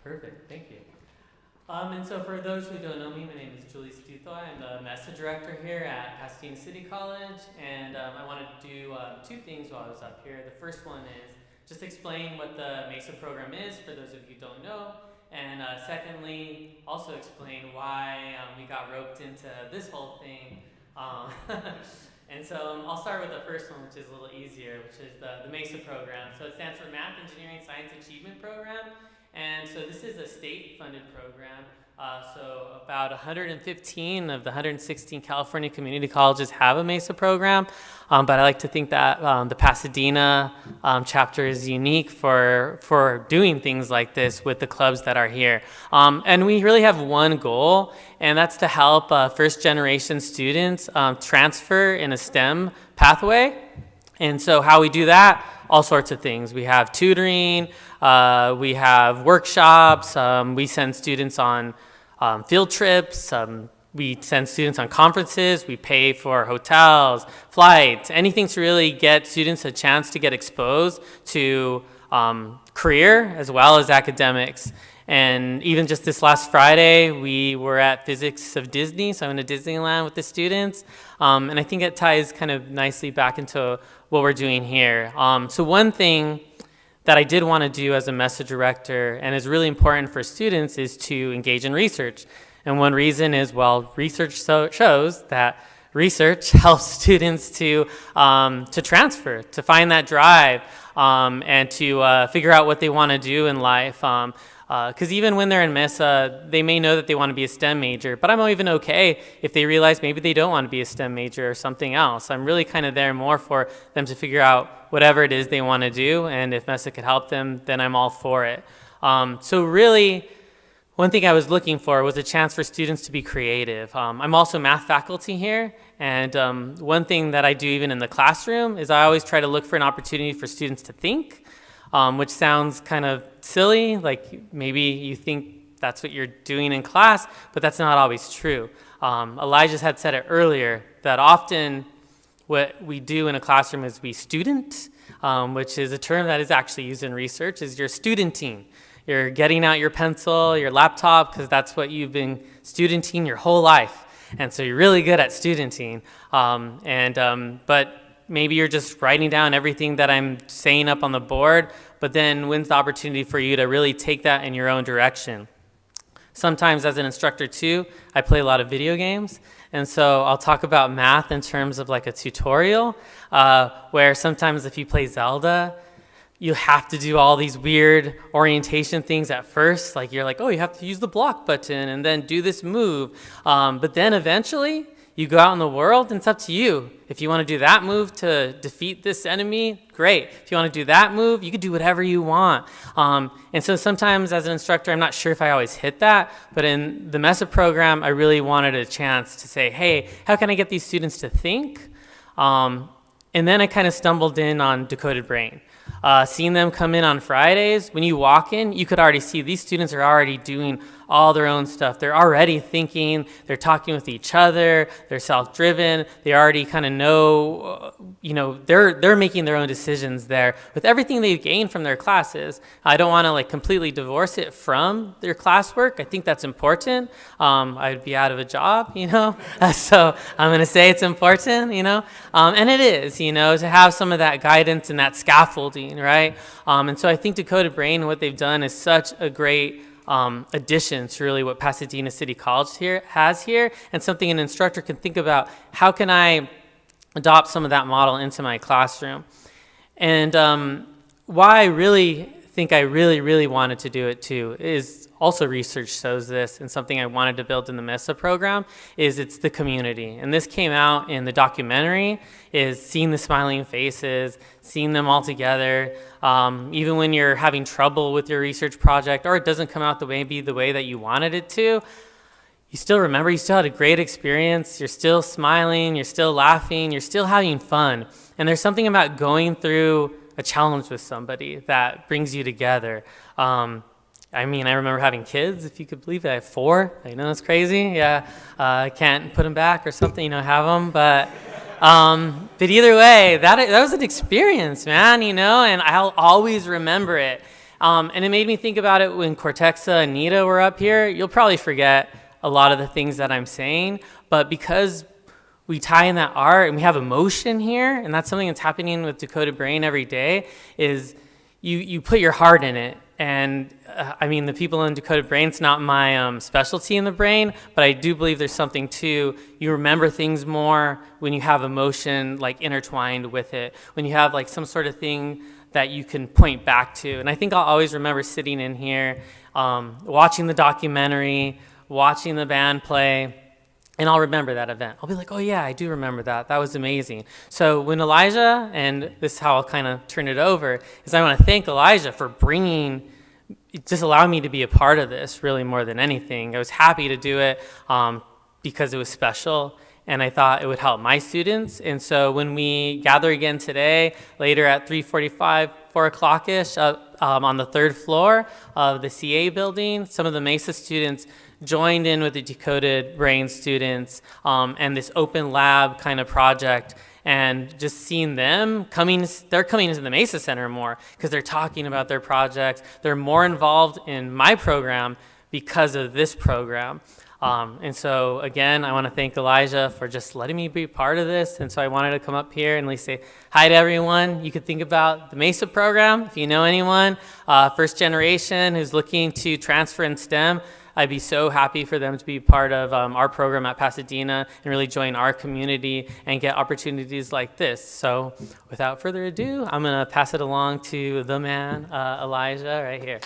Perfect, thank you. And so for those who don't know me, my name is Julius Duthoy. I'm the MESA director here at Pasadena City College, and I wanted to do two things while I was up here. The first one is just explain what the MESA program is for those of you who don't know, and secondly, also explain why we got roped into this whole thing. And so I'll start with the first one, which is a little easier, which is the MESA program. So it stands for Math, Engineering, Science Achievement Program. And so this is a state-funded program. So about 115 of the 116 California community colleges have a MESA program. But I like to think that the Pasadena chapter is unique for doing things like this with the clubs that are here. And we really have one goal, and that's to help first-generation students transfer in a STEM pathway. And so how we do that, all sorts of things. We have tutoring, we have workshops, we send students on field trips, we send students on conferences, we pay for hotels, flights, anything to really get students a chance to get exposed to career as well as academics. And even just this last Friday, we were at Physics of Disney, so I went to Disneyland with the students. And I think it ties kind of nicely back into what we're doing here. So one thing that I did want to do as a MESA director and is really important for students is to engage in research. And one reason is, well, research shows that research helps students to transfer, to find that drive, and to figure out what they want to do in life. Because even when they're in MESA, they may know that they want to be a STEM major, but I'm even okay if they realize maybe they don't want to be a STEM major or something else. I'm really kind of there more for them to figure out whatever it is they want to do, and if MESA could help them, then I'm all for it. So really, one thing I was looking for was a chance for students to be creative. I'm also math faculty here, and one thing that I do even in the classroom is I always try to look for an opportunity for students to think. Which sounds kind of silly, like maybe you think that's what you're doing in class, but that's not always true. Elijah had said it earlier, that often what we do in a classroom is we student, which is a term that is actually used in research, is you're studenting. You're getting out your pencil, your laptop, because that's what you've been studenting your whole life. And so you're really good at studenting. But maybe you're just writing down everything that I'm saying up on the board, but then when's the opportunity for you to really take that in your own direction? Sometimes as an instructor too, I play a lot of video games, and so I'll talk about math in terms of like a tutorial, where sometimes if you play Zelda, you have to do all these weird orientation things at first, like you're like, oh, you have to use the block button and then do this move, but then eventually, you go out in the world, and it's up to you. If you want to do that move to defeat this enemy, great. If you want to do that move, you can do whatever you want. And so sometimes as an instructor, I'm not sure if I always hit that, but in the MESA program, I really wanted a chance to say, hey, how can I get these students to think? And then I kind of stumbled in on Decoded Brain. Seeing them come in on Fridays, when you walk in, you could already see these students are already doing all their own stuff. They're already thinking, they're talking with each other, they're self-driven, they already kind of know, they're making their own decisions there with everything they've gained from their classes. I don't want to like completely divorce it from their classwork. I think that's important. I'd be out of a job, so I'm going to say it's important, and it is, to have some of that guidance and that scaffolding, right? And so I think Decoded Brain, what they've done is such a great addition to really what Pasadena City College has here, and something an instructor can think about, how can I adopt some of that model into my classroom? And why I really think I really wanted to do it too is also research shows this, and something I wanted to build in the MESA program is it's the community. And this came out in the documentary, is seeing the smiling faces, seeing them all together. Even when you're having trouble with your research project or it doesn't come out the way that you wanted it to, you still remember, you still had a great experience, you're still smiling, you're still laughing, you're still having fun. And there's something about going through a challenge with somebody that brings you together. I remember having kids, if you could believe it. I have 4. I know it's crazy. Yeah, I can't put them back or something, have them. But either way, that was an experience, man, and I'll always remember it. And it made me think about it when Cortexa and Nita were up here. You'll probably forget a lot of the things that I'm saying, but because we tie in that art and we have emotion here, and that's something that's happening with Decoded Brain every day, is you put your heart in it. And I mean, the people in Decoded Brain, it's not my specialty in the brain, but I do believe there's something to, you remember things more when you have emotion like intertwined with it, when you have like some sort of thing that you can point back to. And I think I'll always remember sitting in here, watching the documentary, watching the band play, and I'll remember that event. I'll be like, oh yeah, I do remember that. That was amazing. So when Elijah, and this is how I'll kind of turn it over, is I want to thank Elijah for just allowing me to be a part of this really more than anything. I was happy to do it because it was special, and I thought it would help my students. And so when we gather again today, later at 3:45, 4 o'clock-ish, on the 3rd floor of the CA building, some of the MESA students joined in with the Decoded Brain students and this open lab kind of project, and just seeing them they're coming into the MESA Center more because they're talking about their projects. They're more involved in my program because of this program. And so again, I want to thank Elijah for just letting me be part of this. And so I wanted to come up here and at least say hi to everyone. You could think about the MESA program if you know anyone, first generation who's looking to transfer in STEM. I'd be so happy for them to be part of our program at Pasadena and really join our community and get opportunities like this. So without further ado, I'm going to pass it along to the man, Elijah, right here.